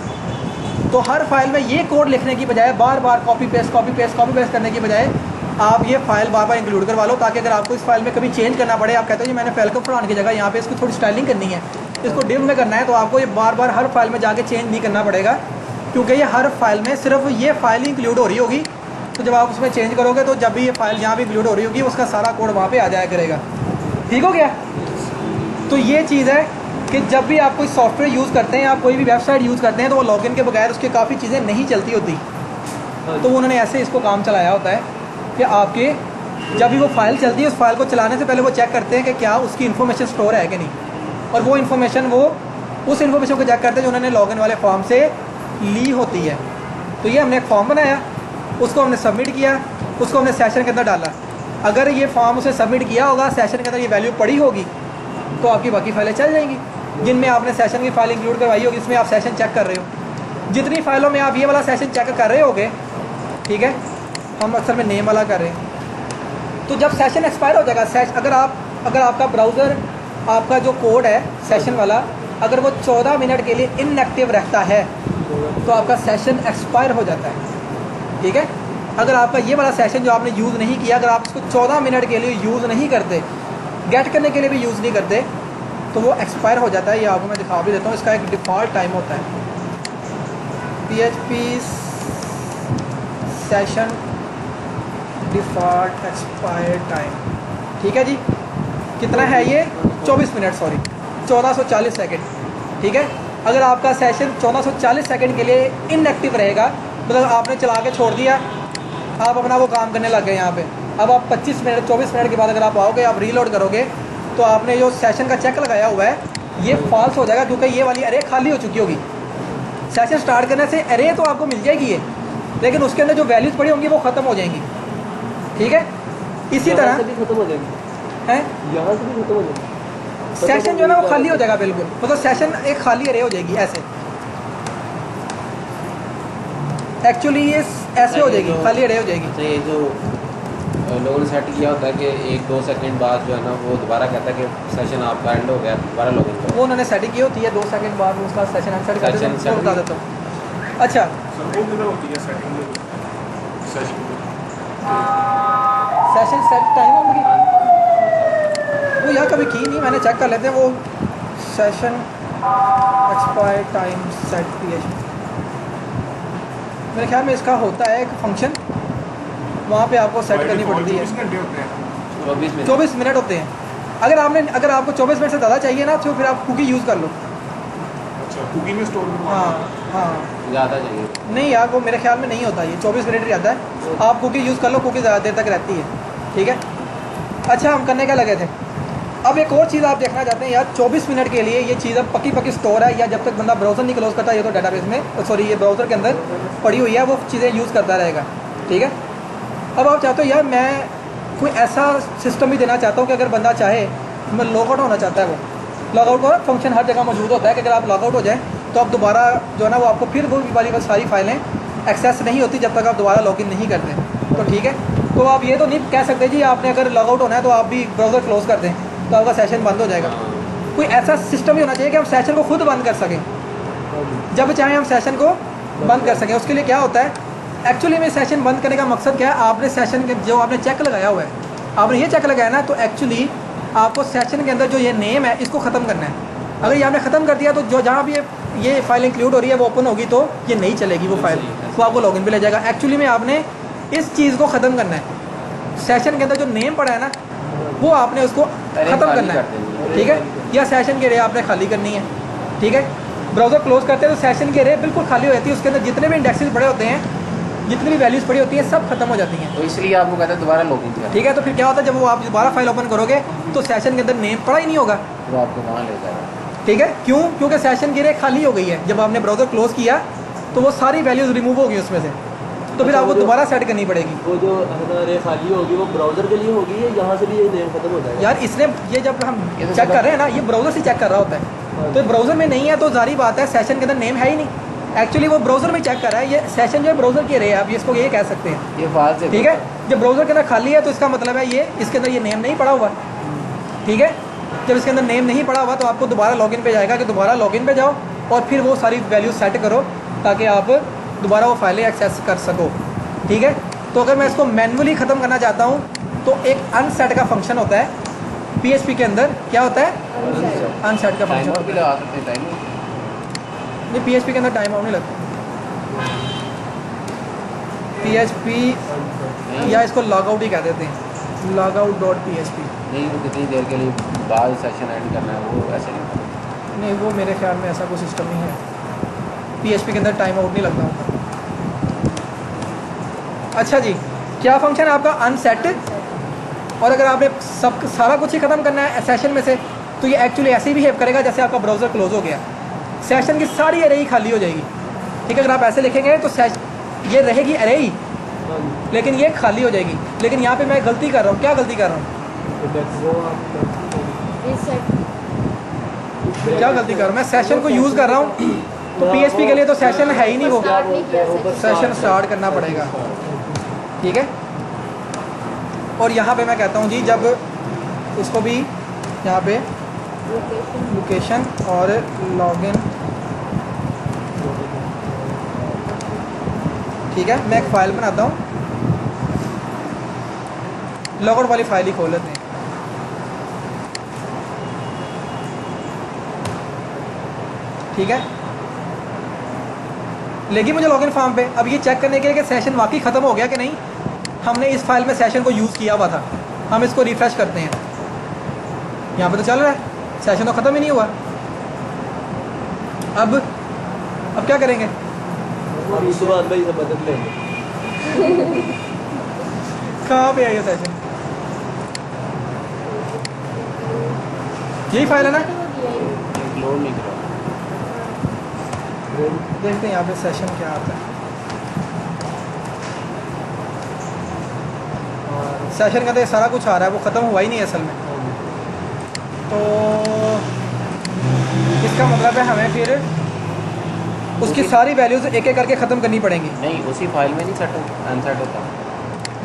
तो हर फाइल में ये कोड लिखने की बजाय बार बार कॉपी पेस्ट करने की बजाय आप ये फाइल बार बार इंक्लूड करवा लो, ताकि अगर आपको इस फाइल में कभी चेंज करना पड़े, आप कहते हो जी मैंने फेल्कन फॉन्ट की जगह यहाँ पे इसको थोड़ी स्टाइलिंग करनी है, इसको डिव में करना है, तो आपको ये बार बार हर फाइल में जाके चेंज नहीं करना पड़ेगा, क्योंकि ये हर फाइल में सिर्फ ये फाइल इंक्लूड हो रही होगी। तो जब आप उसमें चेंज करोगे तो जब भी ये फाइल यहाँ भी इंक्लूड हो रही होगी, उसका सारा कोड वहाँ पे आ जाया करेगा। ठीक हो गया? तो ये चीज़ है कि जब भी आप कोई सॉफ्टवेयर यूज़ करते हैं, आप कोई भी वेबसाइट यूज़ करते हैं, तो वो लॉगिन के बगैर उसके काफ़ी चीज़ें नहीं चलती होती। तो उन्होंने ऐसे इसको काम चलाया होता है कि आपके जब भी वो फाइल चलती है, उस फाइल को चलाने से पहले वो चेक करते हैं कि क्या उसकी इन्फॉर्मेशन स्टोर है कि नहीं, और वो इन्फॉर्मेशन वो उस इन्फॉर्मेशन को चेक करते हैं जो उन्होंने लॉगिन वाले फॉर्म से ली होती है। तो ये हमने एक फॉर्म बनाया, उसको हमने सबमिट किया, उसको हमने सेशन के अंदर डाला। अगर ये फॉर्म उसे सबमिट किया होगा, सेशन के अंदर ये वैल्यू पड़ी होगी, तो आपकी बाकी फाइलें चल जाएंगी। जिनमें आपने सेशन की फाइल इंक्लूड करवाई होगी, इसमें आप सेशन चेक कर रहे हो, जितनी फाइलों में आप ये वाला सेशन चेक कर रहे होगे, ठीक है, हम अक्सर में नेम वाला कर रहे हैं, तो जब सेशन एक्सपायर हो जाएगा, अगर आपका ब्राउज़र आपका जो कोड है सेशन वाला, अगर वो 14 मिनट के लिए इनएक्टिव रहता है तो आपका सेशन एक्सपायर हो जाता है। ठीक है? अगर आपका ये वाला सेशन जो आपने यूज़ नहीं किया, अगर आप इसको 14 मिनट के लिए यूज़ नहीं करते, गेट करने के लिए भी यूज़ नहीं करते, तो वो एक्सपायर हो जाता है। ये आपको मैं दिखा भी देता हूँ, इसका एक डिफ़ॉल्ट टाइम होता है, PHP session default expire time. ठीक है जी, कितना है ये? 24 मिनट, सॉरी 1440 सेकंड। ठीक है? अगर आपका सेशन 1440 सेकंड के लिए इनएक्टिव रहेगा, मतलब आपने चला के छोड़ दिया, आप अपना वो काम करने लग गए यहाँ पे, अब आप 24 मिनट के बाद अगर आप आओगे, आप रीलोड करोगे, तो आपने जो सेशन का चेक लगाया हुआ है ये फॉल्स हो जाएगा, क्योंकि ये वाली अरे खाली हो चुकी होगी। सेशन स्टार्ट करने से अरे तो आपको मिल जाएगी ये, लेकिन उसके अंदर जो वैल्यूज़ पड़ी होंगी वो ख़त्म हो जाएंगी। ठीक है? इसी तरह खत्म हो जाएगी है, यहाँ से भी खत्म हो जाएगी, सेशन जो है ना वो खाली हो जाएगा बिल्कुल, मतलब सेशन एक खाली अरे हो जाएगी ऐसे, एक्चुअली ये ऐसे हो जाएगी, खाली अरे हो जाएगी। तो ये जो लोगों ने सेट किया होता है कि 1-2 सेकंड बाद जो है ना वो दोबारा कहता है कि सेशन आपका एंड हो गया, दोबारा लॉगिन करो। वो उन्होंने सेटिंग की होती है, 2 सेकंड बाद उसका सेशन अनसेट कर देते हैं, बता देता हूँ। अच्छा, सेशन सेट टाइम होगी वो यार कभी की नहीं, मैंने चेक कर लेते हैं वो session expire time set PHP, मेरे ख्याल में इसका होता है एक फंक्शन, वहाँ पे आपको सेट करनी पड़ती है। 24 मिनट होते हैं। अगर आपको 24 मिनट से ज़्यादा चाहिए ना, तो फिर आप कुकी यूज़ कर लो। अच्छा, कुकी में स्टोर हाँ ज़्यादा चाहिए नहीं यार, वो मेरे ख्याल में नहीं होता, ये 24 मिनट ही रहता है। आप कुकी यूज़ कर लो, कुकी ज़्यादा देर तक रहती है। ठीक है? अच्छा, हम करने क्या लगे थे, अब एक और चीज़ आप देखना चाहते हैं यार, 24 मिनट के लिए ये चीज़ अब पक्की स्टोर है, या जब तक बंदा ब्राउज़र नहीं क्लोज करता, ये तो डेटाबेस में सॉरी ये ब्राउज़र के अंदर पड़ी हुई है, वो चीज़ें यूज़ करता रहेगा। ठीक है? अब आप चाहते हो यार मैं कोई ऐसा सिस्टम भी देना चाहता हूँ कि अगर बंदा चाहे, मैं लॉगआउट होना चाहता है, वो लॉगआउट का फंक्शन हर जगह मौजूद होता है कि अगर आप लॉगआउट हो जाए तो आप दोबारा जो है ना वो आपको फिर वो वाली सारी फाइलें एक्सेस नहीं होती जब तक आप दोबारा लॉगिन नहीं करते। तो ठीक है, तो आप ये तो नहीं कह सकते जी आपने अगर लॉगआउट होना है तो आप भी ब्राउज़र क्लोज कर दें तो आपका सेशन बंद हो जाएगा। कोई ऐसा सिस्टम भी होना चाहिए कि हम सेशन को खुद बंद कर सकें, जब चाहें हम सेशन को बंद कर सकें। उसके लिए क्या होता है, एक्चुअली में सेशन बंद करने का मकसद क्या है, आपने सेशन के जो आपने चेक लगाया हुआ है, आपने ये चेक लगाया ना, तो एक्चुअली आपको सेशन के अंदर जो ये नेम है इसको ख़त्म करना है। अगर ये आपने ख़त्म कर दिया तो जो जहाँ भी ये फाइल इंक्लूड हो रही है वो ओपन होगी तो ये नहीं चलेगी वो फाइल, वो आपको लॉगिन पे ले जाएगा। एक्चुअली में आपने इस चीज़ को ख़त्म करना है, सेशन के अंदर जो नेम पड़ा है ना वो आपने उसको ख़त्म करना है। ठीक है? या सेशन की रे आपने खाली करनी है। ठीक है? ब्राउज़र क्लोज करते हैं तो सेशन की रे बिल्कुल खाली हो जाती है, उसके अंदर जितने भी इंडेक्सेस पड़े होते हैं, जितनी भी वैल्यूज़ पड़ी होती हैं, सब खत्म हो जाती हैं। तो इसलिए आपको कहते हैं दोबारा लॉगिन करें। ठीक है? तो फिर क्या होता है, जब वो आप दोबारा फाइल ओपन करोगे तो सेशन के अंदर नेम पड़ा ही नहीं होगा। वो आपको वहाँ ले जाएगा। ठीक है? क्यों? क्योंकि सेशन की रे खाली हो गई है। जब आपने ब्राउज़र क्लोज किया तो वो सारी वैल्यूज़ रिमूव होगी उसमें से, तो फिर आपको दोबारा सेट करनी पड़ेगी। वो जो रे खाली होगी वो ब्राउज़र के लिए होगी, या यहाँ से भी ये नेम खत्म हो जाएगा? यार इसने ये जब हम चेक कर रहे हैं ना, ये ब्राउज़र से चेक कर रहा होता है, तो ब्राउज़र में नहीं है तो जारी बात है सेशन के अंदर नेम है ही नहीं। एक्चुअली वो ब्राउज़र में चेक कर रहा है, ये सेशन जो है ब्राउज़र की रहे आप इसको ये कह सकते हैं, ये फाल्स है। ठीक है। जब ब्राउज़र के अंदर खाली है तो इसका मतलब है ये इसके अंदर ये नेम नहीं पड़ा हुआ, ठीक है। जब इसके अंदर नेम नहीं पड़ा हुआ तो आपको दोबारा लॉगिन पे जाएगा कि दोबारा लॉगिन पे जाओ और फिर वो सारी वैल्यू सेट करो ताकि आप दोबारा वो फाइलें एक्सेस कर सको, ठीक है। तो अगर मैं इसको मैनुअली ख़त्म करना चाहता हूँ तो एक अनसेट का फंक्शन होता है PHP के अंदर। क्या होता है? अनसेट का टाइम फंक्शन आउट भी होता है। लगा सकते हैं, टाइम नहीं, PHP के अंदर टाइम आउट नहीं लगता। PHP या इसको लॉग आउट ही कह देते हैं, लॉग आउट डॉट PHP। नहीं, वो कितनी देर के लिए बाद सेशन एंड करना है, वो ऐसे नहीं। नहीं, वो मेरे ख्याल में ऐसा कोई सिस्टम नहीं है। PHP के अंदर टाइम आउट नहीं लगता होगा। अच्छा जी, क्या फंक्शन है आपका? अनसेट। और अगर आपने सब सारा कुछ ही ख़त्म करना है सेशन में से तो ये एक्चुअली ऐसे ही बिहेव करेगा जैसे आपका ब्राउज़र क्लोज हो गया, सेशन की सारी अरे ही खाली हो जाएगी, ठीक है। अगर आप ऐसे लिखेंगे तो ये रहेगी अरे ही, लेकिन ये खाली हो जाएगी। लेकिन यहाँ पे मैं गलती कर रहा हूँ। क्या गलती कर रहा हूँ? क्या गलती कर रहा हूँ? मैं सेशन को यूज़ कर रहा हूँ तो PHP के लिए तो सेशन है ही नहीं, वो स्टार्ट नहीं किया सेशन। सेशन स्टार्ट करना पड़ेगा, ठीक है। और यहाँ पे मैं कहता हूँ जी, जब उसको भी यहाँ पे लोकेशन और लॉगिन, ठीक है। मैं एक फ़ाइल बनाता हूँ, लॉगआउट वाली फ़ाइल ही खोल लेते हैं। ठीक है, लेकिन मुझे लॉगिन फॉर्म पे अब ये चेक करने के लिए कि सेशन वाकई ख़त्म हो गया कि नहीं। हमने इस फाइल में सेशन को यूज़ किया हुआ था, हम इसको रिफ़्रेश करते हैं। यहाँ पे तो चल रहा है, सेशन तो ख़त्म ही नहीं हुआ। अब क्या करेंगे? उसके बाद भाई सब बदल लेंगे। कहाँ पे है ये सेशन? यही फाइल है ना? लोड नहीं करा। देखते हैं यहाँ पे सेशन क्या आता है। सेशन का तो सारा कुछ आ रहा है, वो ख़त्म हुआ ही नहीं है असल में। तो इसका मतलब है हमें फिर उसकी सारी वैल्यूज़ एक एक करके ख़त्म करनी पड़ेंगी। नहीं, उसी फाइल में नहीं अनसेट होता।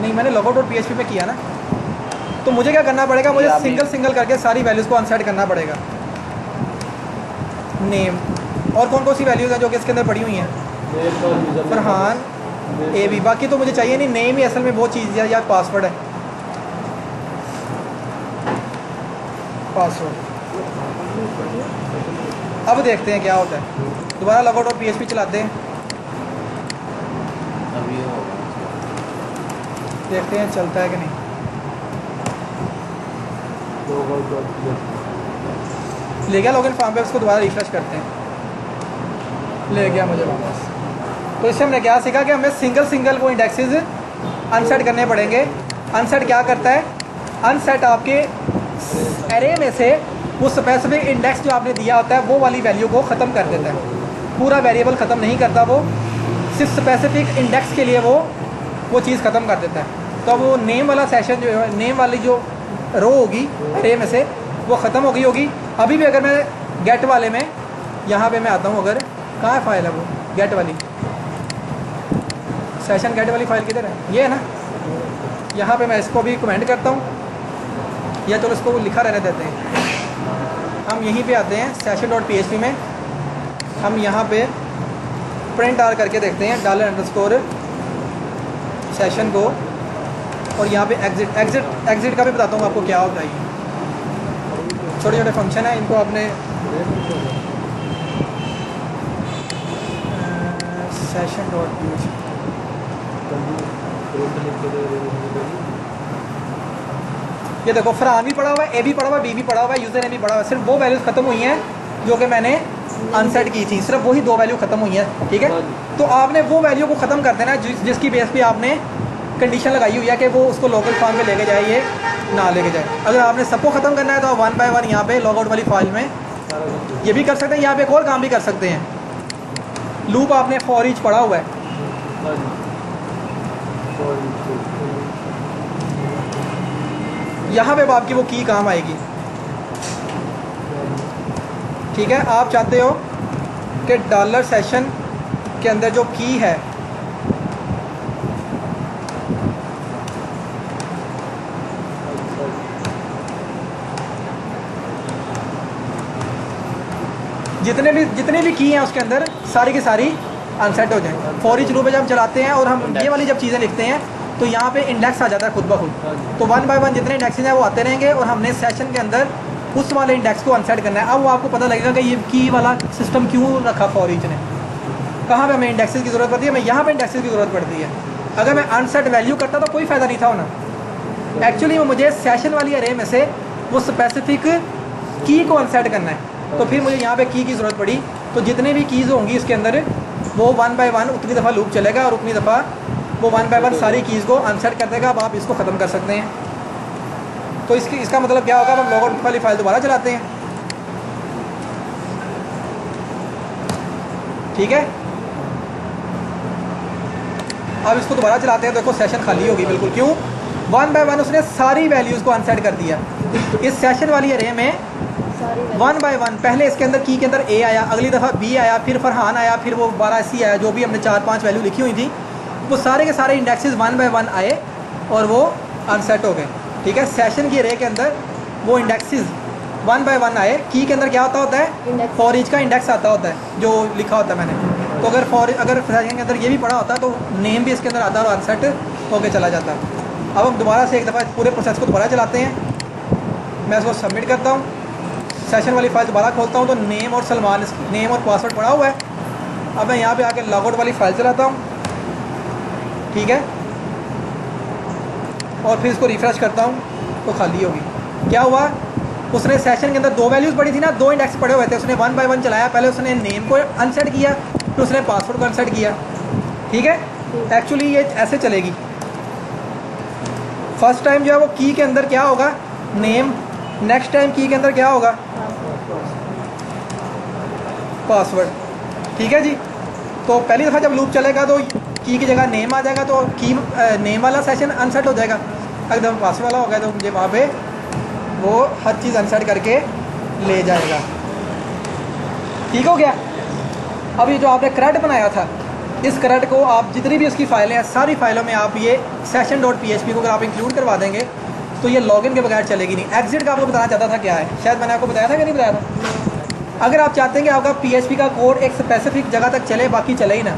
नहीं, मैंने लॉगआउट और PHP पे किया ना, तो मुझे क्या करना पड़ेगा? मुझे सिंगल करके सारी वैल्यूज़ को अनसेट करना पड़ेगा। नेम और कौन कौन सी वैल्यूज़ हैं जो कि इसके अंदर पड़ी हुई हैं? फरहान AB। बाकी तो मुझे चाहिए नहीं, नेम ही असल में वो चीज़ है या पासवर्ड है। पासवर्ड। अब देखते हैं क्या होता है। दोबारा लॉगआउट और PHP चलाते हैं, अभी ये होगा। देखते हैं चलता है कि नहीं। ले गया लॉगिन फॉर्म पे, उसको दोबारा रिफ्रेश करते हैं। ले गया मुझे वापस। तो इससे हमने क्या सीखा कि हमें सिंगल वो इंडेक्सेस अनसेट करने पड़ेंगे। अनसेट क्या करता है? अनसेट आपके एरे में से वो स्पेसिफिक इंडेक्स जो आपने दिया होता है वो वाली वैल्यू को ख़त्म कर देता है। पूरा वेरिएबल ख़त्म नहीं करता, वो सिर्फ स्पेसिफिक इंडेक्स के लिए वो चीज़ ख़त्म कर देता है। तो वो नेम वाला सेशन जो है, नेम वाली जो रो होगी एरे में से, वो ख़त्म हो गई होगी। अभी भी अगर मैं गेट वाले में यहाँ पे मैं आता हूँ, अगर कहाँ है फाइल है वो गेट वाली, सेशन गेट वाली फ़ाइल किधर है? ये है ना। यहाँ पे मैं इसको भी कमेंट करता हूँ, या चलो इसको लिखा रहने देते हैं। हम यहीं पे आते हैं session.php में, हम यहाँ पे प्रिंट आर करके देखते हैं $_ सेशन को, और यहाँ पे एग्जिट का भी बताता हूँ आपको क्या होता है। ये छोटे छोटे फंक्शन है, इनको आपने session.php, ये देखो फरहान भी पड़ा हुआ है, ए भी पड़ा हुआ है, बी भी पड़ा हुआ है, यूज़र ने भी पड़ा हुआ है। सिर्फ वो वैल्यूज़ ख़त्म हुई हैं जो कि मैंने अनसेट की थी, सिर्फ वही 2 वैल्यू ख़त्म हुई हैं, ठीक है। तो आपने वो वैल्यू को ख़त्म कर देना है जिसकी बेस पे आपने कंडीशन लगाई हुई है कि वो उसको लोकल फॉर्म पे लेके जाए, ये ना लेके जाए। अगर आपने सबको ख़त्म करना है तो आप 1 by 1 यहाँ पे लॉगआउट वाली फाइल में ये भी कर सकते हैं। यहाँ पे एक और काम भी कर सकते हैं। लूप आपने फॉर ईच पढ़ा हुआ है, यहाँ पे आपकी वो की काम आएगी। ठीक है, आप चाहते हो कि डॉलर सेशन के अंदर जो की है जितने भी की हैं उसके अंदर सारी की सारी अनसेट हो जाए। फॉर ईच लूप जब हम चलाते हैं और हम ये वाली जब चीज़ें लिखते हैं तो यहाँ पे इंडेक्स आ जाता है खुद ब खुद। तो 1 बाय 1 जितने इंडेक्सेस हैं वो आते रहेंगे और हमने सेशन के अंदर उस वाले इंडेक्स को अनसेट करना है। अब वो आपको पता लगेगा कि ये की वाला सिस्टम क्यों रखा फॉर ईच ने, कहाँ पे हमें इंडेक्सेस की ज़रूरत पड़ती है, हमें यहाँ पे इंडेक्सेस की ज़रूरत पड़ती है। अगर मैं अनसेट वैल्यू करता तो कोई फ़ायदा नहीं था होना। एक्चुअली मुझे सेशन वाली अरे में से वो स्पेसिफिक की को अनसेट करना है, तो फिर मुझे यहाँ पे की ज़रूरत पड़ी। तो जितने भी कीज़ होंगी इसके अंदर वो 1 बाय 1 उतनी दफ़ा लूप चलेगा और उतनी दफ़ा वो 1 बाय 1 सारी कीज़ को अनसेट कर देगा। अब आप इसको ख़त्म कर सकते हैं। तो इसका मतलब क्या होगा, अब हम लॉगआउट वाली फाइल दोबारा चलाते हैं। ठीक है, अब इसको दोबारा चलाते हैं। देखो सेशन खाली होगी बिल्कुल, क्यों? 1 बाय 1 उसने सारी वैल्यूज़ को अनसेट कर दिया। इस सेशन वाली अरे में 1 बाय 1 पहले इसके अंदर की के अंदर ए आया, अगली दफ़ा बी आया, फिर फरहान आया, फिर वो 12 सी आया, जो भी हमने 4-5 वैल्यू लिखी हुई थी वो सारे के सारे इंडेक्सेस 1 बाय 1 आए और वो अनसेट हो गए। ठीक है, सेशन की अरे के अंदर वो इंडेक्सेस 1 बाय 1 आए। की के अंदर क्या होता है, फॉर ईच का इंडेक्स आता होता है जो लिखा होता है मैंने। तो अगर सेशन के अंदर ये भी पढ़ा होता तो नेम भी इसके अंदर आता और अनसेट होकर चला जाता। अब हम दोबारा से एक दफ़ा पूरे प्रोसेस को दोबारा चलाते हैं। मैं इसको सबमिट करता हूँ, सेशन वाली फाइल दोबारा खोलता हूँ तो नेम और सलमान, नेम और पासवर्ड पड़ा हुआ है। अब मैं यहाँ पे आके लॉगआउट वाली फाइल चलाता हूँ। ठीक है, और फिर इसको रिफ़्रेश करता हूँ तो खाली होगी। क्या हुआ, उसने सेशन के अंदर 2 वैल्यूज़ पड़ी थी ना, 2 इंडेक्स पड़े हुए थे। उसने 1 बाय 1 चलाया, पहले उसने नेम को अनसेट किया, फिर उसने पासवर्ड को अनसेट किया। ठीक है, एक्चुअली ये ऐसे चलेगी। फर्स्ट टाइम जो है वो की के अंदर क्या होगा, नेम। नेक्स्ट टाइम की के अंदर क्या होगा, पासवर्ड। ठीक है जी, तो पहली दफ़ा जब लूप चलेगा तो की जगह नेम आ जाएगा, तो की नेम वाला सेशन अनसेट हो जाएगा। अगर पासवर्ड वाला होगा तो मुझे वहाँ पे वो हर चीज़ अनसेट करके ले जाएगा। ठीक हो गया। अब ये जो आपने करट बनाया था, इस करट को आप जितनी भी उसकी फाइलें हैं सारी फाइलों में आप ये session.php को अगर आप इंक्लूड करवा देंगे तो ये लॉगिन के बगैर चलेगी नहीं। एग्जिट का आपको बताना चाहता था क्या है, शायद मैंने आपको बताया था कि नहीं बताया था। अगर आप चाहते हैं कि आपका PHP का कोड एक स्पेसिफिक जगह तक चले, बाकी चले ही ना।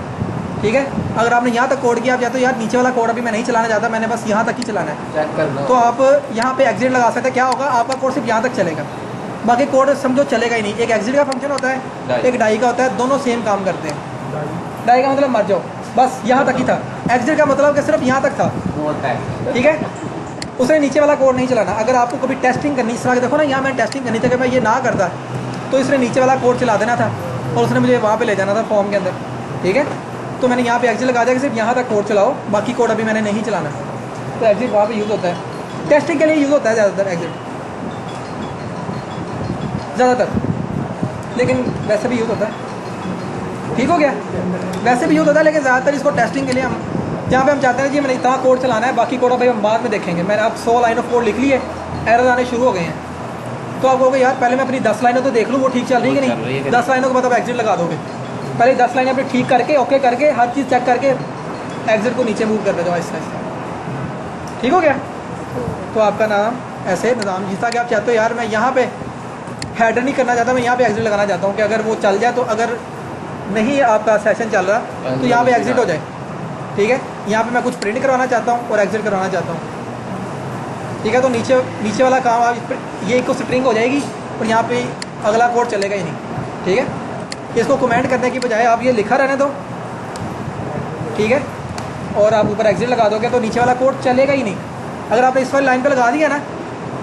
ठीक है, अगर आपने यहाँ तक कोड किया, आप चाहते हो यार नीचे वाला कोड अभी मैं नहीं चलाना चाहता, मैंने बस यहाँ तक ही चलाना है, चेक करना। तो आप यहाँ पे एग्जिट लगा सकते हैं। क्या होगा, आपका कोड सिर्फ यहाँ तक चलेगा, बाकी कोड समझो चलेगा ही नहीं। एक एग्जिट का फंक्शन होता है, एक डाई का होता है, दोनों सेम काम करते हैं। डाई का मतलब मर जाओ, बस यहाँ तक ही था। एग्जिट का मतलब कि सिर्फ यहाँ तक था। ठीक है, उसने नीचे वाला कोड नहीं चलाना। अगर आपको कभी टेस्टिंग करनी, इस तरह देखो ना, यहाँ मैंने टेस्टिंग करनी थी, कि मैं ये ना करता तो इसने नीचे वाला कोड चला देना था और उसने मुझे वहाँ पे ले जाना था फॉर्म के अंदर। ठीक है, तो मैंने यहाँ पे एग्जिट लगा दिया कि सिर्फ यहाँ तक कोड चलाओ, बाकी कोड अभी मैंने नहीं चलाना। तो एग्जिट वहाँ पे यूज़ होता है, टेस्टिंग के लिए यूज़ होता है ज़्यादातर एग्जिट, ज़्यादातर, लेकिन वैसे भी यूज़ होता है। ठीक हो गया, वैसे भी यूज़ होता है लेकिन ज़्यादातर इसको टेस्टिंग के लिए हम, जहाँ पे हम चाहते हैं जी मैंने इतना कोड चलाना है, बाकी कोड भाई हम बाद में देखेंगे। मैंने अब 100 लाइन ऑफ कोड लिख लिए, एरर आने शुरू हो गए हैं, तो आप कहोगे यार पहले मैं अपनी 10 लाइनों तो देख लूँ वो ठीक चल रही है कि नहीं। 10 लाइनों के बाद आप एग्जिट लगा दोगे, पहले 10 लाइनें अपनी ठीक करके ओके करके हर चीज़ चेक करके एग्जिट को नीचे मूव कर दे दो आहिस्ता आहिस्ता। ठीक हो गया, तो आपका नाम ऐसे निज़ाम जिस तरह कि आप चाहते हो यार मैं यहाँ पे हेडर नहीं करना चाहता, मैं यहाँ पे एग्जिट लगाना चाहता हूँ कि अगर वो चल जाए, तो अगर नहीं आपका सेशन चल रहा तो यहाँ पे एग्जिट हो जाए। ठीक है, यहाँ पे मैं कुछ प्रिंट करवाना चाहता हूँ और एग्जिट करवाना चाहता हूँ। ठीक है, तो नीचे वाला काम आप ये एक स्ट्रिंग हो जाएगी और यहाँ पे अगला कोड चलेगा ही नहीं। ठीक है, इसको कमेंट करने की बजाय आप ये लिखा रहने दो। ठीक है, और आप ऊपर एग्जिट लगा दोगे तो नीचे वाला कोड चलेगा ही नहीं। अगर आपने इस वाली लाइन पे लगा दिया ना,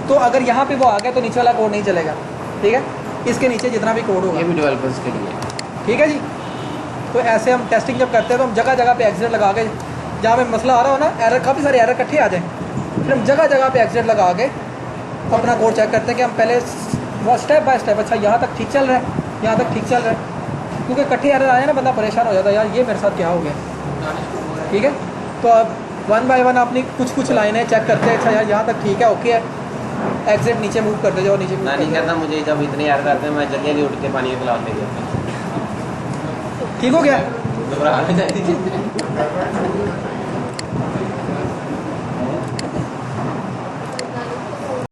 तो अगर यहाँ पे वो आ गया तो नीचे वाला कोड नहीं चलेगा। ठीक है, इसके नीचे जितना भी कोड होगा, ये भी डेवलपर्स के लिए। ठीक है जी, तो ऐसे हम टेस्टिंग जब करते हैं तो हम जगह जगह पे एग्जिट लगा के, जहाँ पे मसला आ रहा हो ना, एरर काफ़ी सारे एरर इकट्ठे आ जाए, फिर हम जगह जगह पे एग्जिट लगा के अपना कोड चेक करते हैं कि हम पहले स्टेप बाय स्टेप, अच्छा यहाँ तक ठीक चल रहा है, यहाँ तक ठीक चल रहा है, क्योंकि इकट्ठे एरर आए ना बंदा परेशान हो जाता है, यार ये मेरे साथ क्या हो गया। ठीक है, तो अब 1 बाय 1 अपनी कुछ लाइनें चेक करते हैं, अच्छा यार यहाँ तक ठीक है, ओके है, एग्जिट नीचे मूव करते जाओ, नीचे move नानी करते कहता मुझे जब इतने यार करते हैं मैं जल्दी जल्दी उठ के पानी का गिलास ले गया। जाओ। ठीक हो गया? दोबारा आने चाहिए।